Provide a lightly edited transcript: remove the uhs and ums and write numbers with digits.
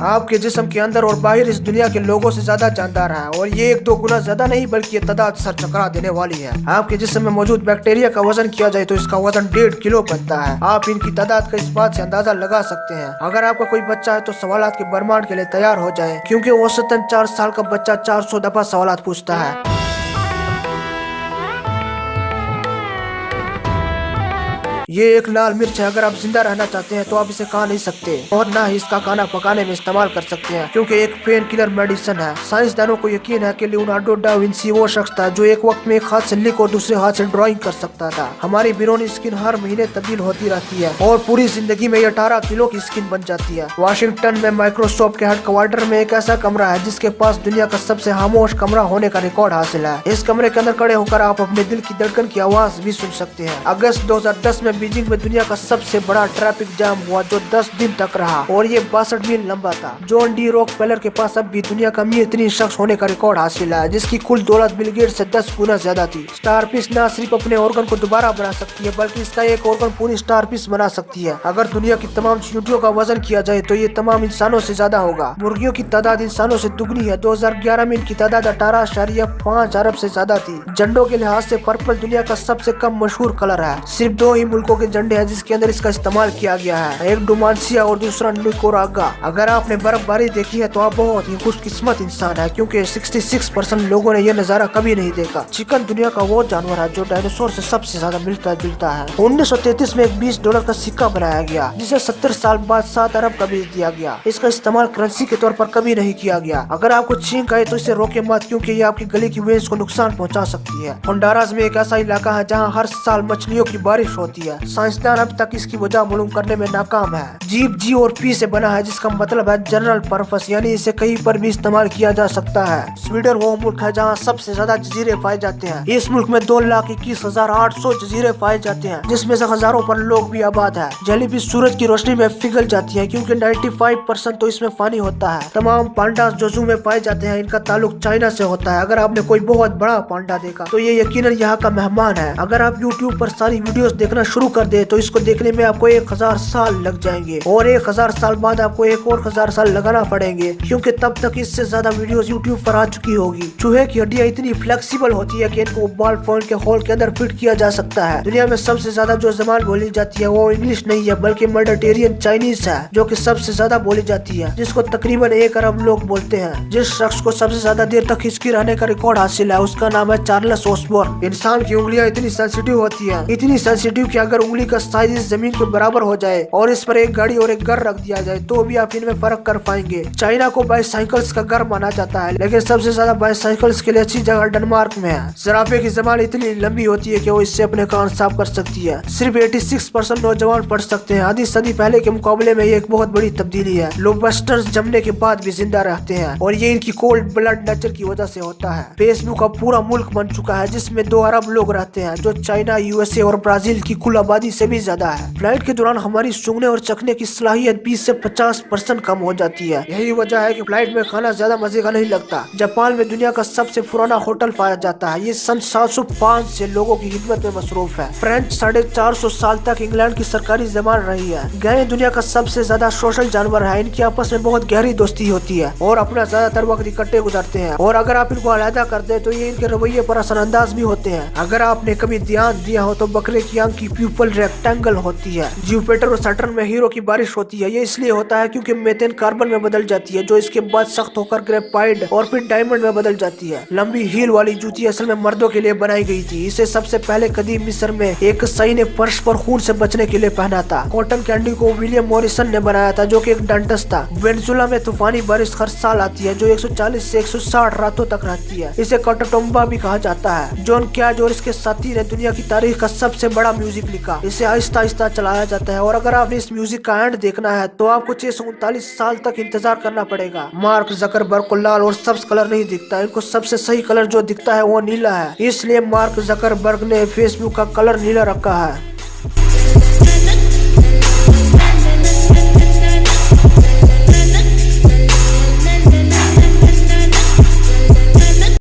आपके जिस्म के अंदर और बाहर इस दुनिया के लोगों से ज्यादा जानदार है और ये 1-2 गुना ज्यादा नहीं बल्कि ये तादाद सर चकरा देने वाली है। आपके जिस्म में मौजूद बैक्टीरिया का वजन किया जाए तो इसका वजन 1.5 किलो बनता है। आप इनकी तादाद का इस बात से अंदाजा लगा सकते हैं। अगर आपका कोई बच्चा है तो सवालात के बरमान के लिए तैयार हो जाए, क्योंकि औसतन 4 साल का बच्चा 400 दफा सवालात पूछता है। ये एक लाल मिर्च है। अगर आप जिंदा रहना चाहते हैं तो आप इसे खा नहीं सकते और ना ही इसका खाना पकाने में इस्तेमाल कर सकते हैं, क्योंकि एक पेन किलर मेडिसिन है। साइंसदानों को यकीन है कि लियोनार्डो डा विंसी वो शख्स था जो एक वक्त में एक हाथ से लिख और दूसरे हाथ से ड्राइंग कर सकता था। हमारी बैरूनी स्किन हर महीने तब्दील होती रहती है और पूरी जिंदगी में 18 किलो की स्किन बन जाती है। वाशिंगटन में माइक्रोसॉफ्ट के हेडक्वार्टर में एक ऐसा कमरा है जिसके पास दुनिया का सबसे खामोश कमरा होने का रिकॉर्ड हासिल है। इस कमरे के अंदर खड़े होकर आप अपने दिल की धड़कन की आवाज भी सुन सकते हैं। अगस्त 2010 में बीजिंग में दुनिया का सबसे बड़ा ट्रैफिक जाम हुआ जो 10 दिन तक रहा और ये 62 मील लंबा था। जॉन डी रॉकफेलर के पास अब भी दुनिया का अमीर तरीन शख्स होने का रिकॉर्ड हासिल है, जिसकी कुल दौलत बिल गेट्स से 10 गुना ज्यादा थी। स्टार पीस न सिर्फ अपने ऑर्गन को दोबारा बना सकती है बल्कि इसका एक ऑर्गन पूरी स्टार पीस बना सकती है। अगर दुनिया की तमाम चींटियों का वजन किया जाए तो ये तमाम इंसानों से ज्यादा होगा। मुर्गियों की तादाद इंसानों से दुगनी है। 2011 में इनकी तादाद 18.5 अरब से ज्यादा थी। झंडों के लिहाज से पर्पल दुनिया का सबसे कम मशहूर कलर है। सिर्फ 2 ही मुल्कों के झंडे हैं जिसके अंदर इसका इस्तेमाल किया गया है, एक डुमांसिया और दूसरा निकोरागा। अगर आपने बर्फबारी देखी है तो आप बहुत ही खुशकिस्मत इंसान है, क्योंकि 66% लोगों ने यह नजारा कभी नहीं देखा। चिकन दुनिया का वो जानवर है जो डायनासोर से सबसे ज्यादा मिलता जुलता है। 1933 में एक $20 का सिक्का बनाया गया जिसे 70 साल बाद 7 अरब का बेच दिया गया। इसका इस्तेमाल करेंसी के तौर पर कभी नहीं किया गया। अगर आपको छींक आए तो इसे रोके मत, क्योंकि ये आपकी गले की वेन्स को नुकसान पहुंचा सकती है। होंडुरास में एक ऐसा इलाका है जहाँ हर साल मछलियों की बारिश होती है। साइंसदान अब तक इसकी वजह मालूम करने में नाकाम है। जीप जी और पी से बना है जिसका मतलब है जनरल पर्पस, यानी इसे कहीं पर भी इस्तेमाल किया जा सकता है। स्वीडन वो मुल्क है जहाँ सबसे ज्यादा जजीरे पाए जाते हैं। इस मुल्क में 2,21,800 जजीरे पाए जाते हैं, जिसमें से हजारों पर लोग भी आबाद है। जेलीफिश सूरज की रोशनी में पिघल जाती है क्योंकि 95% तो इसमें पानी होता है। तमाम पांडास जो जू में पाए जाते हैं इनका ताल्लुक चाइना से होता है। अगर आपने कोई बहुत बड़ा पांडा देखा तो ये यकीनन यहाँ का मेहमान है। अगर आप YouTube पर सारी वीडियोस देखना शुरू कर दे तो इसको देखने में आपको 1000 साल लग जाएंगे और 1000 साल बाद आपको एक और 1000 साल लगाना पड़ेंगे, क्योंकि तब तक इससे ज्यादा वीडियोस YouTube पर आ चुकी होगी। चूहे की हड्डियां इतनी फ्लेक्सिबल होती है कि इनको बॉल फोन के होल के अंदर फिट किया जा सकता है। दुनिया में सबसे ज्यादा जो जबान बोली जाती है वो इंग्लिश नहीं है बल्कि मेडिटेरियन चाइनीज है, जो कि सबसे ज्यादा बोली जाती है, जिसको तकरीबन 1 अरब लोग बोलते हैं। जिस शख्स को सबसे ज्यादा देर तक हिचकी रहने का रिकॉर्ड हासिल है उसका नाम है चार्ल्स ओसबोर्न। इंसान की उंगलियां इतनी सेंसिटिव होती है, इतनी सेंसिटिव कि अगर उंगली का साइज इस जमीन के बराबर हो जाए और इस पर एक गाड़ी और एक घर रख दिया जाए तो भी आप इनमें फर्क कर पाएंगे। चाइना को बाईसाइकिल्स का घर माना जाता है, लेकिन सबसे ज्यादा बाईसाइकिल्स के लिए अच्छी जगह डेनमार्क में है। जिराफे की जबान इतनी लंबी होती है कि वो इससे अपने कान साफ कर सकती है। सिर्फ 86% नौजवान पढ़ सकते हैं। आधी सदी पहले के मुकाबले में ये एक बहुत बड़ी तब्दीली है। लोबस्टर्स जमने के बाद भी जिंदा रहते हैं और ये इनकी कोल्ड ब्लड नेचर की वजह से होता है। फेसबुक अब पूरा मुल्क बन चुका है जिसमें 2 अरब लोग रहते हैं, जो चाइना, USA और ब्राजील की कुल आबादी से भी ज्यादा है। फ्लाइट के दौरान हमारी सूंघने और चखने की सलाहियत 20 से 50% कम हो जाती है। यही वजह है कि फ्लाइट में खाना ज्यादा मजे का नहीं लगता। जापान में दुनिया का सबसे पुराना होटल पाया जाता है। ये सन 705 से लोगों की खिदमत में मसरूफ है। फ्रेंच 450 साल तक इंग्लैंड की सरकारी जबान रही है। गाय दुनिया का सबसे ज्यादा सोशल जानवर है। इनकी आपस में बहुत गहरी दोस्ती होती है और अपना ज्यादातर वक्त इकट्ठे गुजारते हैं, और अगर आप इनको अलहदा कर दे तो ये इनके रवैये पर असरअंदाज भी होते हैं। अगर आपने कभी ध्यान दिया हो तो बकरे की आंख की प्यूपल रेक्टेंगल होती है। जुपिटर और सैटर्न में हीरो की बारिश होती है। ये इसलिए होता है क्योंकि मीथेन कार्बन में बदल जाती है, जो इसके बाद सख्त होकर ग्रेफाइट और फिर डायमंड में बदल जाती है। लंबी हील वाली जूती असल में मर्दों के लिए बनाई गई थी। इसे सबसे पहले कदीम मिस्र में एक कसाई ने फर्श पर खून से बचने के लिए पहना था। कॉटन कैंडी को विलियम मॉरिसन ने बनाया था, जो कि एक डेंटिस्ट था। वेनेजुला में तूफानी बारिश हर साल आती है जो 140 से 160 रातों तक रहती है। इसे कटटुम्बा भी कहा जाता है। जॉन कैज और इसके साथी ने दुनिया की तारीख का सबसे बड़ा म्यूजिक लिखा। इसे आहिस्ता आहिस्ता चलाया जाता है और अगर आपने इस म्यूजिक का एंड देखना है तो आपको 639 साल तक इंतजार करना पड़ेगा। मार्क जकरबर्ग को लाल और सब्ज कलर नहीं दिखता। इनको सबसे सही कलर जो दिखता है वो नीला है, इसलिए मार्क जकरबर्ग ने फेसबुक का कलर नीला रखा है।